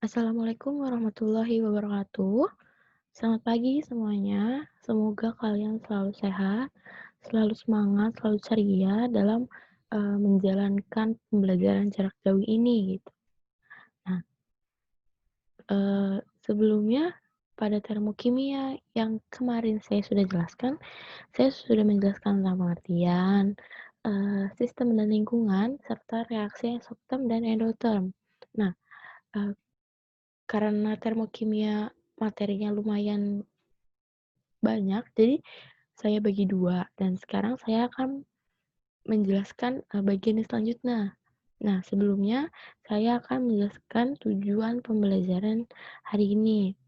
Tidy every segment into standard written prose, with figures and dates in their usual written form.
Assalamualaikum warahmatullahi wabarakatuh. Selamat pagi semuanya. Semoga kalian selalu sehat, selalu semangat, selalu ceria dalam menjalankan pembelajaran jarak jauh ini gitu. Nah, sebelumnya pada termokimia yang kemarin saya sudah jelaskan, saya sudah menjelaskan tentang pengertian, sistem dan lingkungan, serta reaksi eksoterm dan endoterm. Nah, eee, karena termokimia materinya lumayan banyak, jadi saya bagi 2 dan sekarang saya akan menjelaskan, bagian yang selanjutnya. Nah, sebelumnya saya akan menjelaskan tujuan pembelajaran hari ini.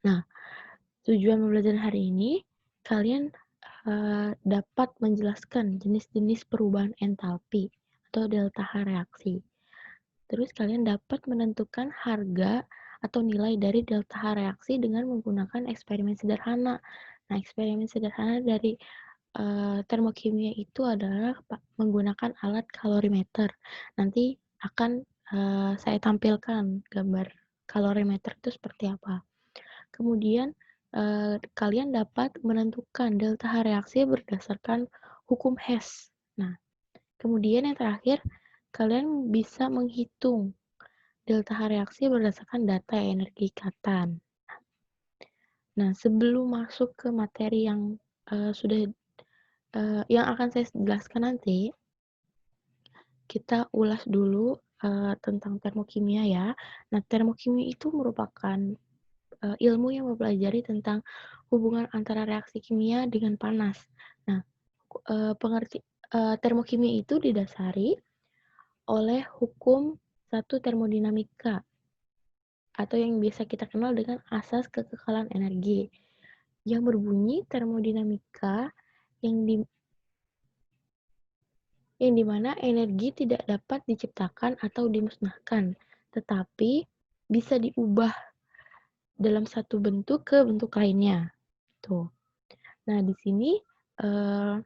Nah, tujuan pembelajaran hari ini, kalian, dapat menjelaskan jenis-jenis perubahan entalpi atau delta H reaksi. Terus kalian dapat menentukan harga atau nilai dari delta H reaksi dengan menggunakan eksperimen sederhana. Nah, eksperimen sederhana dari termokimia itu adalah menggunakan alat kalorimeter. Nanti akan, saya tampilkan gambar kalorimeter itu seperti apa. Kemudian, kalian dapat menentukan delta H reaksi berdasarkan hukum Hess. Nah, kemudian yang terakhir, kalian bisa menghitung delta H reaksi berdasarkan data energi ikatan. Nah, sebelum masuk ke materi yang, yang akan saya jelaskan nanti, kita ulas dulu, tentang termokimia ya. Nah, termokimia itu merupakan, ilmu yang mempelajari tentang hubungan antara reaksi kimia dengan panas. Nah, pengerti termokimia itu didasari oleh hukum satu termodinamika atau yang biasa kita kenal dengan asas kekekalan energi, yang berbunyi termodinamika yang di mana energi tidak dapat diciptakan atau dimusnahkan, tetapi bisa diubah dalam satu bentuk ke bentuk lainnya. Tuh. Nah, di sini eh,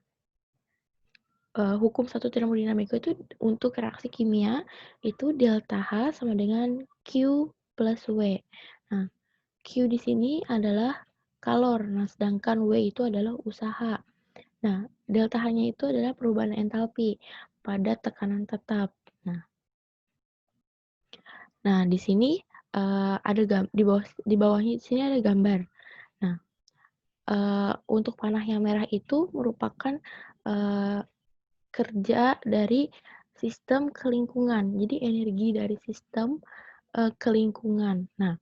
hukum satu termodinamika itu untuk reaksi kimia itu delta H sama dengan Q plus W. Nah, Q di sini adalah kalor, nah sedangkan W itu adalah usaha. Nah, delta H-nya itu adalah perubahan entalpi pada tekanan tetap. Nah, di sini ada di bawahnya di sini ada gambar. Nah, untuk panah yang merah itu merupakan uh, kerja dari sistem kelingkungan. Jadi energi dari sistem kelingkungan. Nah,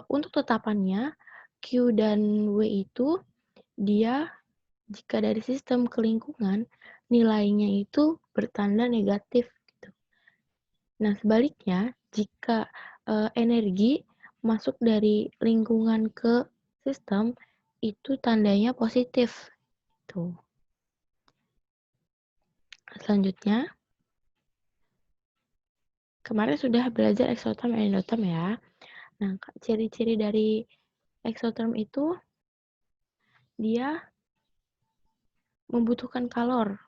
untuk tetapannya Q dan W itu dia jika dari sistem kelingkungan nilainya itu bertanda negatif gitu. Nah, sebaliknya jika energi masuk dari lingkungan ke sistem itu tandanya positif. Tuh. Selanjutnya, kemarin sudah belajar eksoterm dan endoterm ya. Nah, ciri-ciri dari eksoterm itu dia membutuhkan kalor.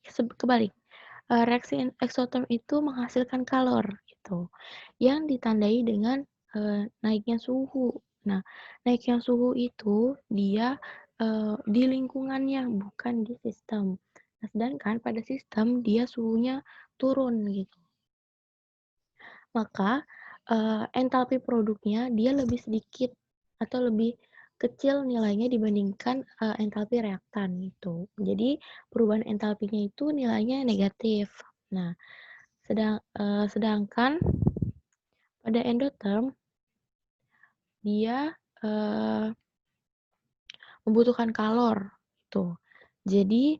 Kebalik. Reaksi eksoterm itu menghasilkan kalor gitu, yang ditandai dengan naiknya suhu. Nah, naiknya suhu itu dia di lingkungannya bukan di sistem. Nah, sedangkan pada sistem dia suhunya turun gitu. Maka entalpi produknya dia lebih sedikit atau lebih kecil nilainya dibandingkan entalpi reaktan gitu. Jadi perubahan entalpinya itu nilainya negatif. Nah, sedangkan pada endoterm dia membutuhkan kalor gitu. Jadi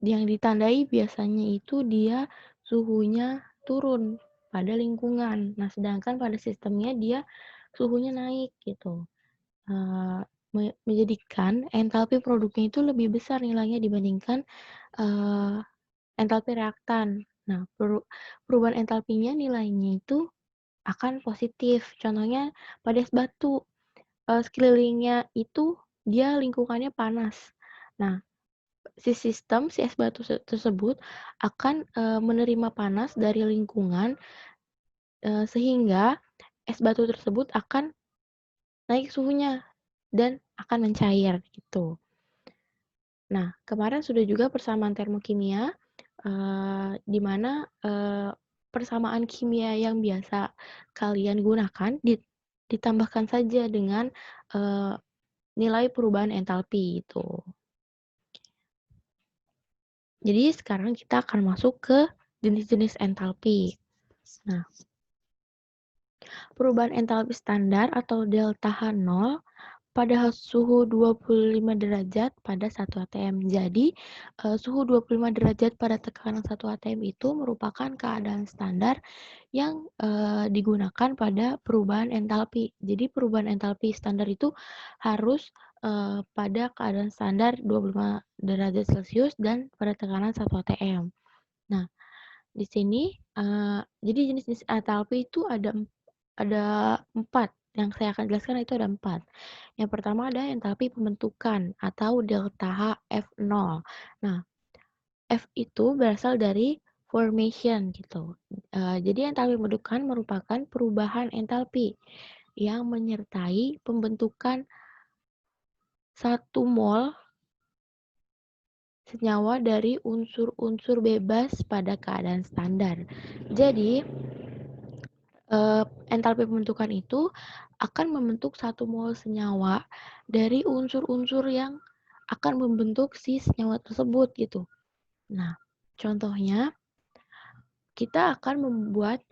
yang ditandai biasanya itu dia suhunya turun pada lingkungan. Nah, sedangkan pada sistemnya dia suhunya naik gitu. Menjadikan entalpi produknya itu lebih besar nilainya dibandingkan entalpi reaktan. Nah, perubahan entalpinya nilainya itu akan positif. Contohnya pada es batu, sekelilingnya itu dia lingkungannya panas. Nah, si es batu tersebut akan, menerima panas dari lingkungan, sehingga es batu tersebut akan naik suhunya dan akan mencair gitu. Nah, kemarin sudah juga persamaan termokimia, di mana, persamaan kimia yang biasa kalian gunakan ditambahkan saja dengan, eee, nilai perubahan entalpi itu. Jadi sekarang kita akan masuk ke jenis-jenis entalpi. Nah, perubahan entalpi standar atau delta H0 pada suhu 25 derajat pada 1 atm. Jadi, suhu 25 derajat pada tekanan 1 atm itu merupakan keadaan standar yang, digunakan pada perubahan entalpi. Jadi perubahan entalpi standar itu harus, pada keadaan standar 25 derajat Celcius dan pada tekanan 1 atm. Nah, di sini, jadi jenis-jenis entalpi itu ada 4, yang saya akan jelaskan itu ada 4. Yang pertama ada entalpi pembentukan atau delta H F0. Nah, F itu berasal dari formation gitu. Jadi entalpi pembentukan merupakan perubahan entalpi yang menyertai pembentukan 1 mol senyawa dari unsur-unsur bebas pada keadaan standar. Jadi, entalpi pembentukan itu akan membentuk 1 mol senyawa dari unsur-unsur yang akan membentuk si senyawa tersebut gitu. Nah, contohnya kita akan membuat,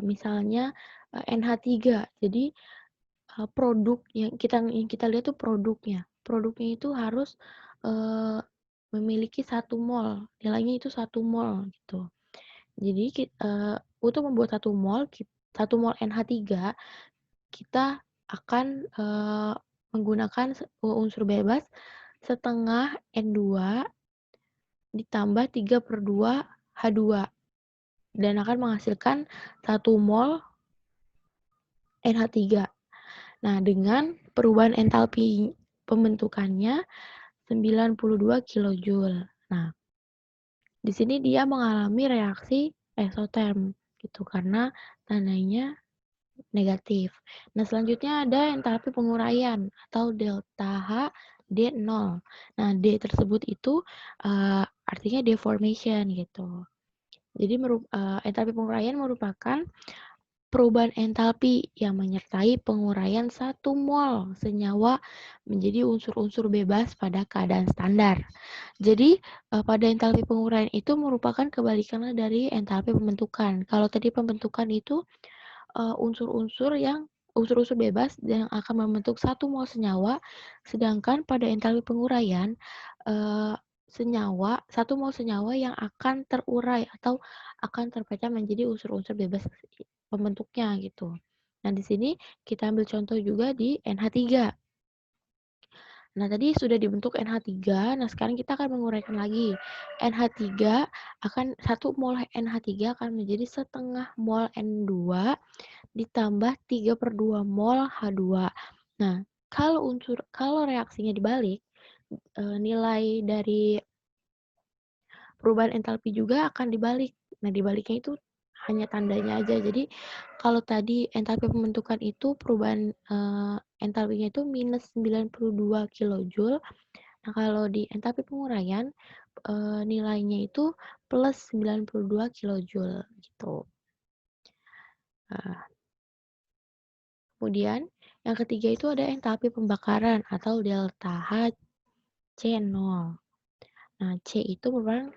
misalnya, NH3. Jadi, produk yang kita lihat tuh produknya. Produknya itu harus, eee, memiliki 1 mol, nilainya itu 1 mol gitu. Jadi untuk membuat 1 mol NH3, kita akan, menggunakan unsur bebas setengah N2 ditambah 3/2 H2 dan akan menghasilkan 1 mol NH3. Nah, dengan perubahan entalpi pembentukannya 92 kilojoule. Nah, di sini dia mengalami reaksi eksoterm gitu karena tandanya negatif. Nah, selanjutnya ada entalpi penguraian atau delta H D0. Nah, D tersebut itu, artinya deformation gitu. Jadi entalpi penguraian merupakan perubahan entalpi yang menyertai penguraian 1 mol senyawa menjadi unsur-unsur bebas pada keadaan standar. Jadi, pada entalpi penguraian itu merupakan kebalikannya dari entalpi pembentukan. Kalau tadi pembentukan itu, unsur-unsur bebas yang akan membentuk 1 mol senyawa, sedangkan pada entalpi penguraian, eee, 1 mol senyawa yang akan terurai atau akan terpecah menjadi unsur-unsur bebas pembentuknya gitu. Nah, di sini kita ambil contoh juga di NH3. Nah, tadi sudah dibentuk NH3, nah sekarang kita akan menguraikan lagi. NH3 akan 1 mol NH3 akan menjadi setengah mol N2 ditambah 3/2 mol H2. Nah, kalau reaksinya dibalik, nilai dari perubahan entalpi juga akan dibalik. Nah, dibaliknya itu hanya tandanya aja. Jadi, kalau tadi entalpi pembentukan itu perubahan, entalpinya itu minus 92 kilojoule. Nah, kalau di entalpi penguraian, nilainya itu plus 92 kilojoule gitu. Nah, kemudian yang ketiga itu ada entalpi pembakaran atau delta H C0. Nah, C itu merupakan,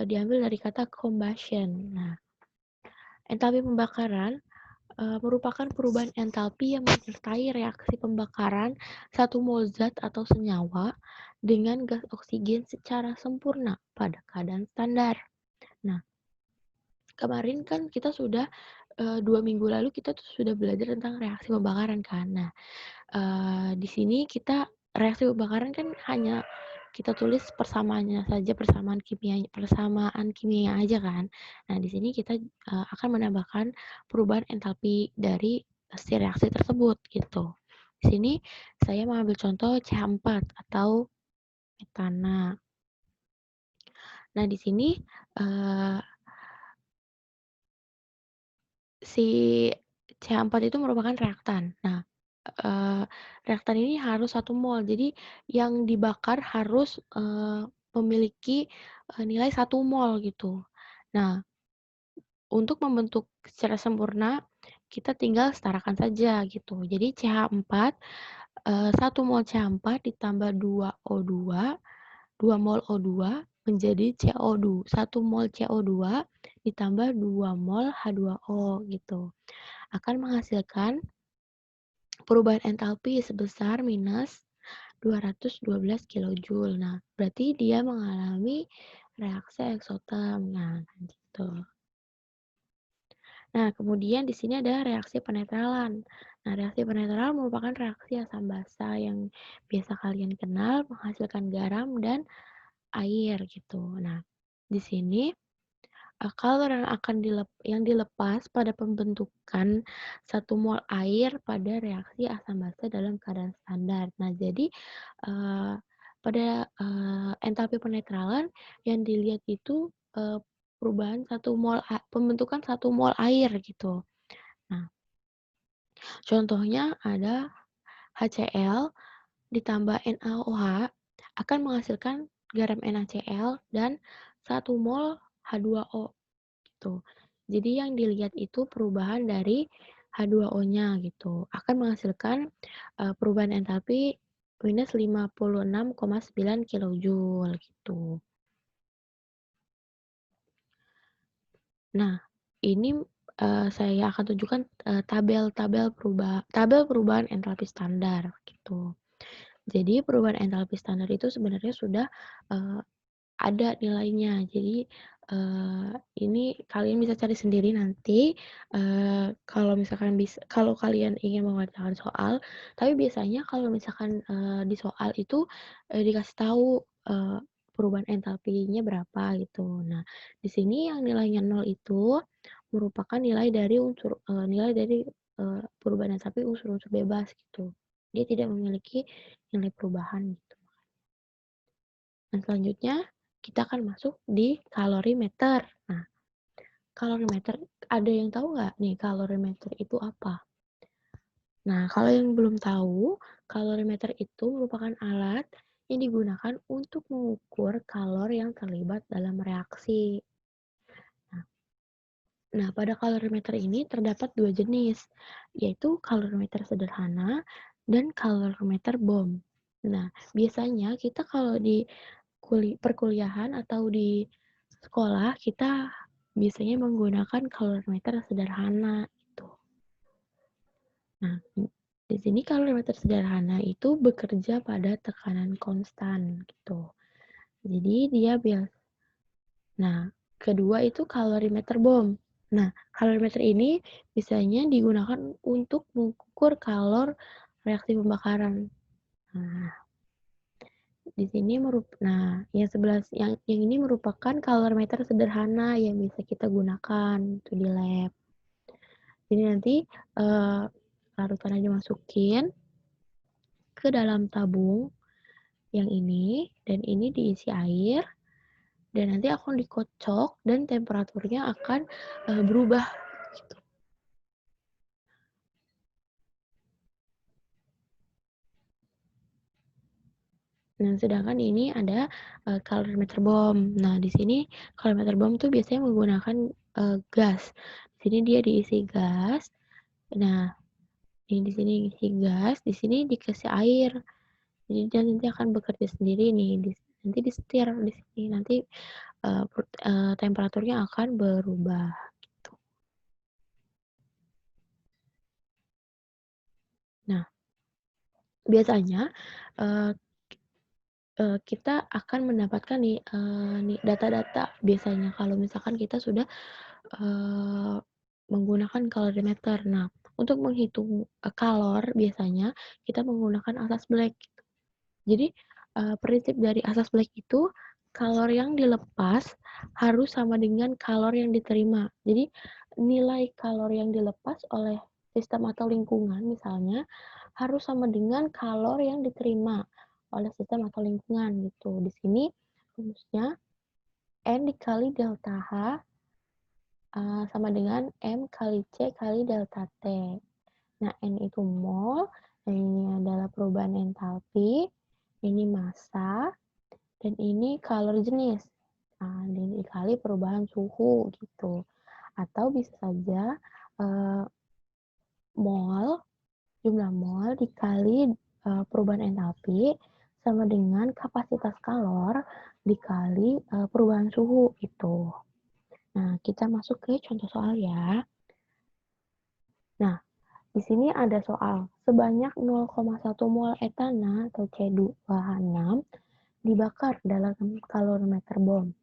diambil dari kata combustion. Nah, entalpi pembakaran, merupakan perubahan entalpi yang menyertai reaksi pembakaran 1 mol zat atau senyawa dengan gas oksigen secara sempurna pada keadaan standar. Nah, kemarin kan kita sudah, 2 minggu lalu kita tuh sudah belajar tentang reaksi pembakaran kan. Nah, di sini kita reaksi pembakaran kan hanya kita tulis persamaannya saja, persamaan kimia aja kan. Nah, di sini kita, akan menambahkan perubahan entalpi dari si reaksi tersebut gitu. Di sini saya mengambil contoh CH4 atau metana. Nah, di sini, eee, si CH4 itu merupakan reaktan. Nah, eee, reaktan ini harus 1 mol. Jadi yang dibakar harus, memiliki, nilai 1 mol gitu. Nah, untuk membentuk secara sempurna, kita tinggal setarakan saja gitu. Jadi CH4, 1 mol CH4 ditambah 2O2, 2 mol O2 menjadi CO2. 1 mol CO2 ditambah 2 mol H2O gitu. Akan menghasilkan perubahan entalpi sebesar minus 212 kilojoule. Nah, berarti dia mengalami reaksi eksoterm. Nah, gitu. Nah, kemudian di sini ada reaksi penetralan. Nah, reaksi penetralan merupakan reaksi asam basa yang biasa kalian kenal menghasilkan garam dan air gitu. Nah, di sini kalor yang dilepas pada pembentukan 1 mol air pada reaksi asam basa dalam keadaan standar. Nah, jadi, pada, entalpi penetralan yang dilihat itu, perubahan 1 mol pembentukan 1 mol air gitu. Nah, contohnya ada HCl ditambah NaOH akan menghasilkan garam NaCl dan 1 mol H2O gitu. Jadi yang dilihat itu perubahan dari H2O-nya gitu, akan menghasilkan, perubahan entalpi minus 56,9 kilojoule gitu. Nah, ini, saya akan tunjukkan, tabel perubahan entalpi standar gitu. Jadi perubahan entalpi standar itu sebenarnya sudah, eee, ada nilainya. Jadi, ini kalian bisa cari sendiri nanti, kalau kalian ingin mengerjakan soal, tapi biasanya kalau misalkan, di soal itu, dikasih tahu, perubahan entalpinya berapa gitu. Nah, di sini yang nilainya 0 itu merupakan nilai dari, perubahan entalpi unsur-unsur bebas gitu. Dia tidak memiliki nilai perubahan gitu. Dan selanjutnya kita akan masuk di kalorimeter. Nah, kalorimeter ada yang tahu nggak nih kalorimeter itu apa? Nah, kalau yang belum tahu, kalorimeter itu merupakan alat yang digunakan untuk mengukur kalor yang terlibat dalam reaksi. Nah, pada kalorimeter ini terdapat 2 jenis, yaitu kalorimeter sederhana dan kalorimeter bom. Nah, biasanya kita kalau di perkuliahan atau di sekolah, kita biasanya menggunakan kalorimeter sederhana gitu. Nah, di sini kalorimeter sederhana itu bekerja pada tekanan konstan gitu. Jadi dia nah, kedua itu kalorimeter bom. Nah, kalorimeter ini biasanya digunakan untuk mengukur kalor reaksi pembakaran. Nah, di sini yang ini merupakan kalorimeter sederhana yang bisa kita gunakan itu di lab. Jadi nanti, larutannya dimasukin ke dalam tabung yang ini, dan ini diisi air, dan nanti akan dikocok dan temperaturnya akan, berubah gitu. Nah, sedangkan ini ada, kalorimeter bom. Nah, di sini kalorimeter bom tuh biasanya menggunakan, gas. Di sini dia diisi gas. Nah, ini di sini isi gas, di sini dikasih air. Jadi dia nanti akan bekerja sendiri nih, nanti disetir di sini, nanti, temperaturnya akan berubah gitu. Nah, biasanya, eee kita akan mendapatkan nih data-data biasanya kalau misalkan kita sudah, eee, menggunakan kalorimeter. Nah, untuk menghitung, kalor biasanya kita menggunakan asas Black. Jadi, prinsip dari asas Black itu, kalor yang dilepas harus sama dengan kalor yang diterima. Jadi, nilai kalor yang dilepas oleh sistem atau lingkungan misalnya, harus sama dengan kalor yang diterima oleh sistem atau lingkungan gitu. Di sini rumusnya N dikali delta H sama dengan M kali C kali delta T. Nah, N itu mol, dan ini adalah perubahan entalpi, ini massa, dan ini kalor jenis. Nah, dan dikali perubahan suhu gitu. Atau bisa saja mol, jumlah mol dikali perubahan entalpi sama dengan kapasitas kalor dikali perubahan suhu gitu. Nah, kita masuk ke contoh soal ya. Nah, di sini ada soal sebanyak 0,1 mol etana atau C2H6 dibakar dalam kalorimeter bom.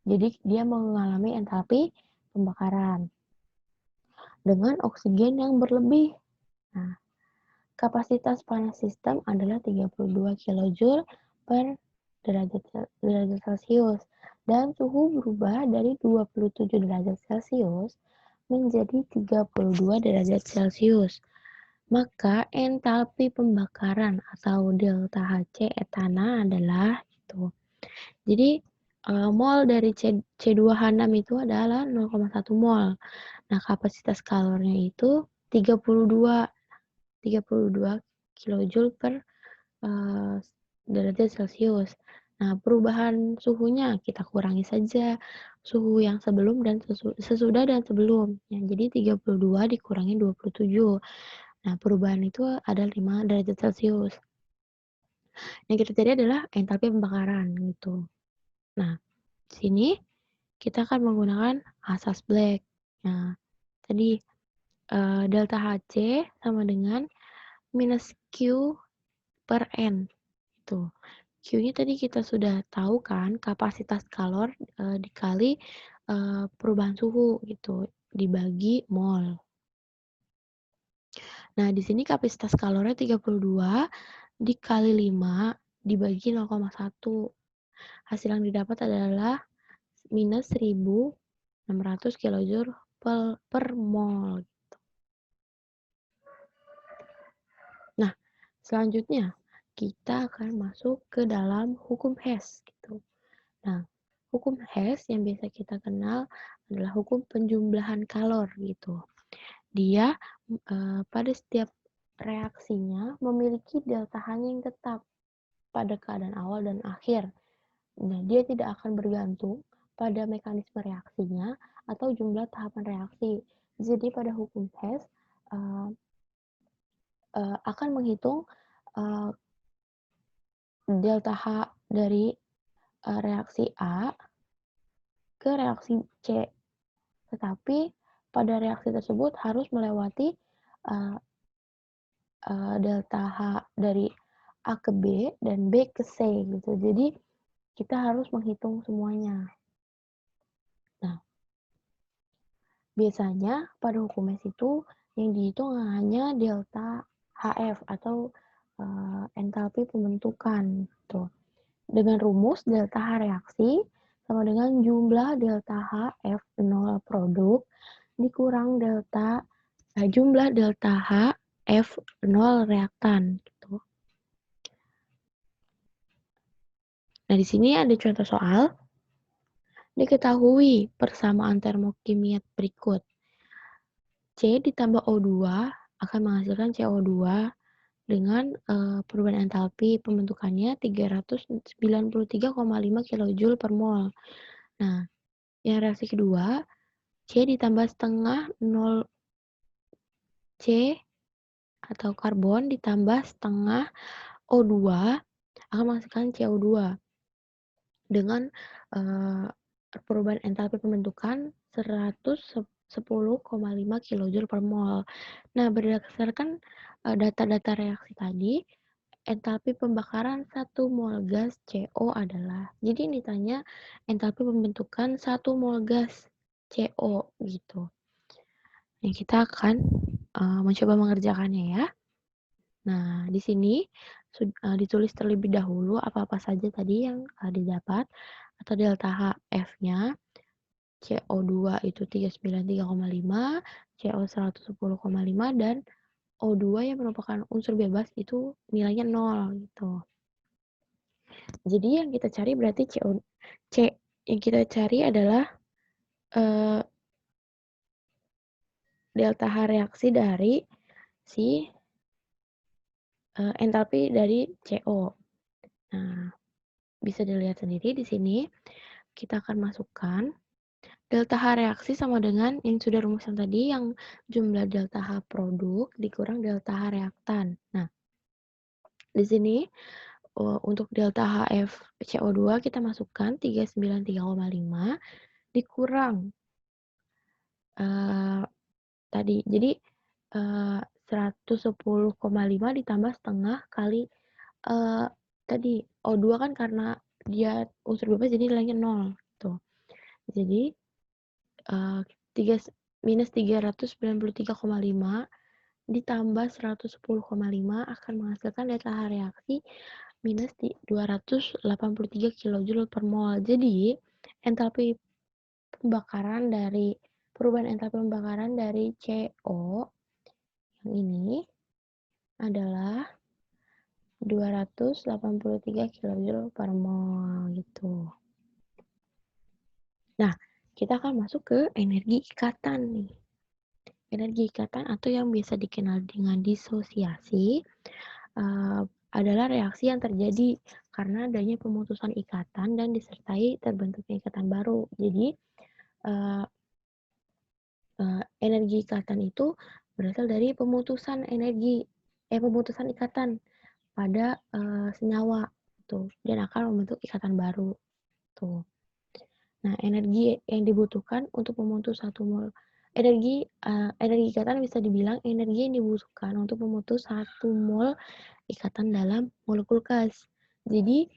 Jadi dia mengalami entalpi pembakaran dengan oksigen yang berlebih. Nah, kapasitas panas sistem adalah 32 kJ per derajat Celcius dan suhu berubah dari 27 derajat Celcius menjadi 32 derajat Celcius. Maka entalpi pembakaran atau delta Hc etana adalah itu. Jadi mol dari C2H6 itu adalah 0,1 mol. Nah, kapasitas kalornya itu 32 kilojoule per derajat Celcius. Nah, perubahan suhunya kita kurangi saja suhu yang sebelum dan sesudah dan sebelum. Ya, jadi 32 dikurangi 27. Nah, perubahan itu ada 5 derajat Celcius. Yang kita cari adalah entalpi pembakaran gitu. Nah, di sini kita akan menggunakan asas Black. Nah, tadi delta Hc sama dengan minus Q per N. Itu. Q-nya tadi kita sudah tahu kan, kapasitas kalor dikali perubahan suhu gitu, dibagi mol. Nah, di sini kapasitas kalornya 32 dikali 5 dibagi 0,1. Hasil yang didapat adalah minus 1600 kilojoule per mol. Nah, selanjutnya kita akan masuk ke dalam hukum Hess gitu. Nah, hukum Hess yang biasa kita kenal adalah hukum penjumlahan kalor gitu. Dia pada setiap reaksinya memiliki delta H yang tetap pada keadaan awal dan akhir. Nah, dia tidak akan bergantung pada mekanisme reaksinya atau jumlah tahapan reaksi. Jadi pada hukum Hess akan menghitung delta H dari reaksi A ke reaksi C. Tetapi pada reaksi tersebut harus melewati delta H dari A ke B dan B ke C gitu. Jadi kita harus menghitung semuanya. Nah, biasanya pada hukum Hess itu yang dihitung hanya delta HF atau entalpi pembentukan gitu. Dengan rumus delta H reaksi sama dengan jumlah delta H F0 produk dikurang jumlah delta H F0 reaktan gitu. Nah, di sini ada contoh soal. Diketahui persamaan termokimia berikut. C ditambah O2 akan menghasilkan CO2 dengan perubahan entalpi pembentukannya 393,5 kJ per mol. Nah, yang reaksi kedua, C ditambah setengah 0 C atau karbon ditambah setengah O2 akan menghasilkan CO2 dengan perubahan entalpi pembentukan 110,5 kJ per mol. Nah, berdasarkan data-data reaksi tadi, entalpi pembakaran 1 mol gas CO adalah. Jadi ini ditanya entalpi pembentukan 1 mol gas CO gitu. Nah, kita akan mencoba mengerjakannya ya. Nah, di sini ditulis terlebih dahulu apa-apa saja tadi yang didapat atau delta HF-nya. CO2 itu 393,5, CO 110,5, dan O2 yang merupakan unsur bebas itu nilainya 0 gitu. Jadi yang kita cari berarti C yang kita cari adalah, eee, delta H reaksi dari si, entalpi dari CO. Nah, bisa dilihat sendiri di sini, kita akan masukkan delta H reaksi sama dengan yang sudah rumusan tadi, yang jumlah delta H produk dikurang delta H reaktan. Nah, di sini, untuk delta HFCO2 kita masukkan 393,5 dikurang, eee, tadi. Jadi, 110,5 ditambah setengah kali, eee, tadi O2 kan karena dia unsur bebas jadi nilainya 0 tuh. Jadi, eee, tiga minus 393,5 ditambah 110,5 akan menghasilkan delta H reaksi minus 283 kilojoule per mol. Jadi, entalpi pembakaran dari perubahan entalpi pembakaran dari CO yang ini adalah 283 kilojoule per mol gitu. Nah, kita akan masuk ke energi ikatan nih. Energi ikatan atau yang biasa dikenal dengan disosiasi adalah reaksi yang terjadi karena adanya pemutusan ikatan dan disertai terbentuknya ikatan baru. Jadi, uh, energi ikatan itu berasal dari pemutusan ikatan pada senyawa tuh dan akan membentuk ikatan baru tuh. Nah, energi yang dibutuhkan untuk memutus satu mol energi ikatan bisa dibilang energi yang dibutuhkan untuk memutus 1 mol ikatan dalam molekul gas. Jadi,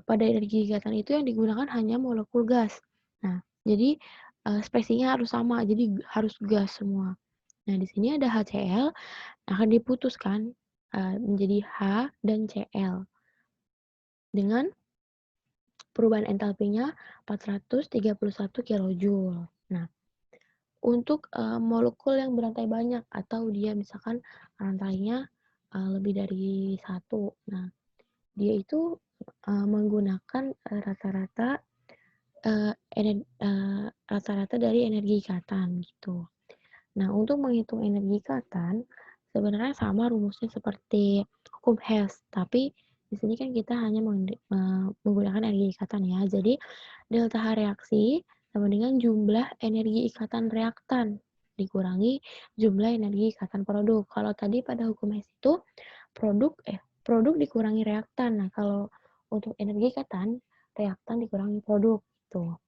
pada energi ikatan itu yang digunakan hanya molekul gas. Nah, jadi, spesiesnya harus sama, jadi harus gas semua. Nah, di sini ada HCl akan diputuskan, menjadi H dan Cl dengan perubahan entalpinya 431 kilojoule. Nah, untuk, molekul yang berantai banyak atau dia misalkan rantainya, lebih dari satu. Nah, dia itu, menggunakan, rata-rata dari energi ikatan gitu. Nah, untuk menghitung energi ikatan sebenarnya sama rumusnya seperti hukum Hess, tapi di sini kan kita hanya menggunakan energi ikatan ya. Jadi delta H reaksi sama dengan jumlah energi ikatan reaktan dikurangi jumlah energi ikatan produk. Kalau tadi pada hukum Hess itu produk dikurangi reaktan. Nah, kalau untuk energi ikatan, reaktan dikurangi produk gitu.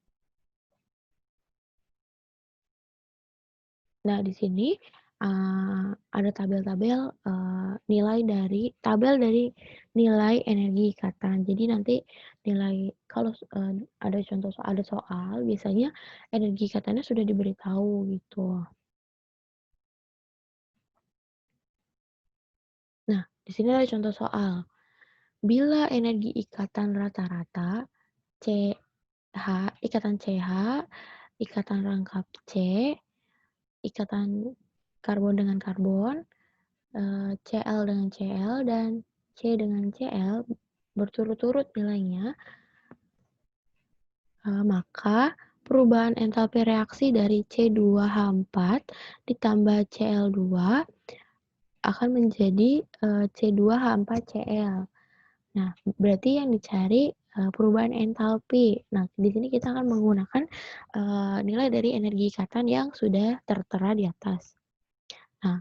Nah, di sini ada tabel-tabel tabel dari nilai energi ikatan. Jadi nanti nilai kalau ada soal biasanya energi ikatannya sudah diberitahu gitu. Nah, di sini ada contoh soal. Bila energi ikatan rata-rata CH, ikatan CH, ikatan rangkap C, ikatan karbon dengan karbon, Cl dengan Cl, dan C dengan Cl berturut-turut nilainya, maka perubahan entalpi reaksi dari C2H4 ditambah Cl2 akan menjadi C2H4Cl. Nah, berarti yang dicari perubahan entalpi. Nah, di sini kita akan menggunakan nilai dari energi ikatan yang sudah tertera di atas. Nah,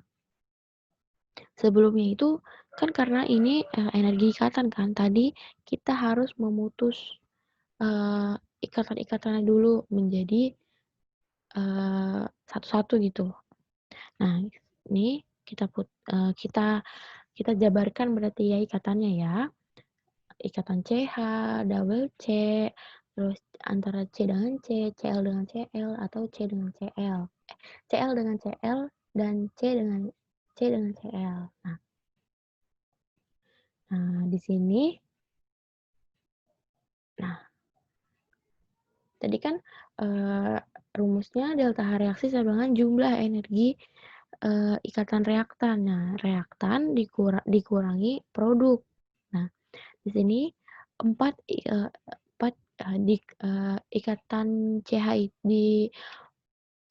sebelumnya itu kan karena ini energi ikatan kan, tadi kita harus memutus ikatan-ikatannya dulu menjadi satu-satu gitu. Nah, ini kita jabarkan berarti ya ikatannya ya. Ikatan CH, double C, terus antara C dengan C, Cl dengan Cl, atau C dengan Cl. Cl dengan Cl dan C dengan Cl. Nah, di sini, nah, tadi kan rumusnya delta H reaksi sama dengan jumlah energi ikatan reaktan. Nah, reaktan dikurangi produk. Nah, di sini 4 ikatan CH di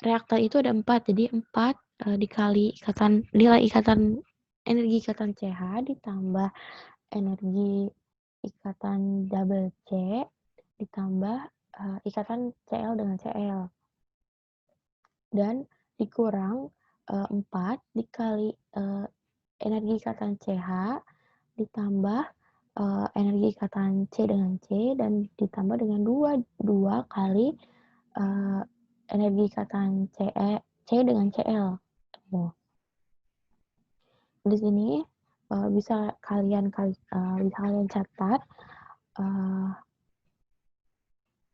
reaktor itu ada 4, jadi 4 dikali nilai energi ikatan CH ditambah energi ikatan double C ditambah ikatan Cl dengan Cl dan dikurang 4 dikali energi ikatan CH ditambah energi ikatan C dengan C dan ditambah dengan 2 kali energi ikatan C dengan Cl. Tuh. Di sini bisa kalian catat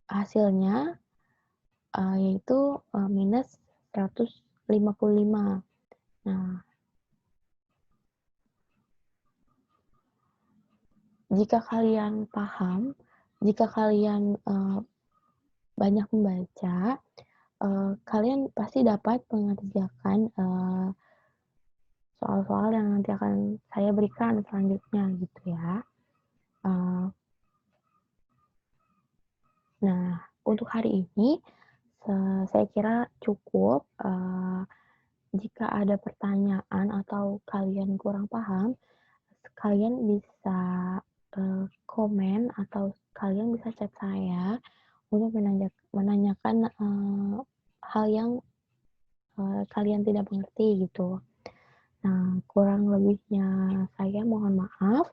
hasilnya yaitu minus 155. Nah, jika kalian paham, jika kalian banyak membaca, kalian pasti dapat mengerjakan soal-soal yang nanti akan saya berikan selanjutnya gitu ya. Nah, untuk hari ini saya kira cukup. Jika ada pertanyaan atau kalian kurang paham, kalian bisa komen atau kalian bisa chat saya untuk menanyakan hal yang kalian tidak mengerti gitu. Nah, kurang lebihnya saya mohon maaf.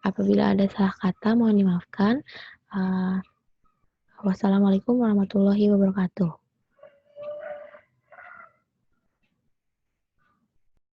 Apabila ada salah kata mohon dimaafkan. Wassalamualaikum warahmatullahi wabarakatuh.